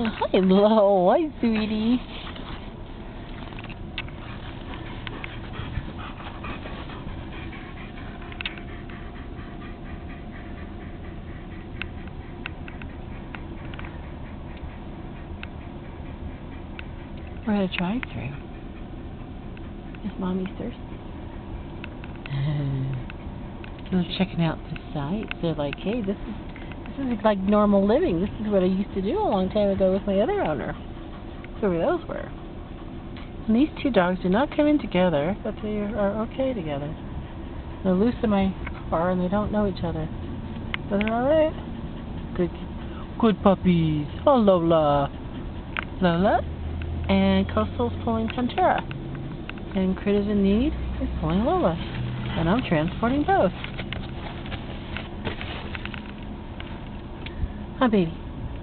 Hi, Lola. Hi, sweetie. We're at a drive-thru. Is Mommy thirsty? They're checking out the sights. They're like, hey, this is like normal living. This is what I used to do a long time ago with my other owner. So those were. And these two dogs do not come in together, but they are okay together. They're loose in my car and they don't know each other. But they're alright. Good puppies. Oh, Lola. Lola. And Coastal's pulling Pantera. And Critters in Need is pulling Lola. And I'm transporting both. Hi, baby.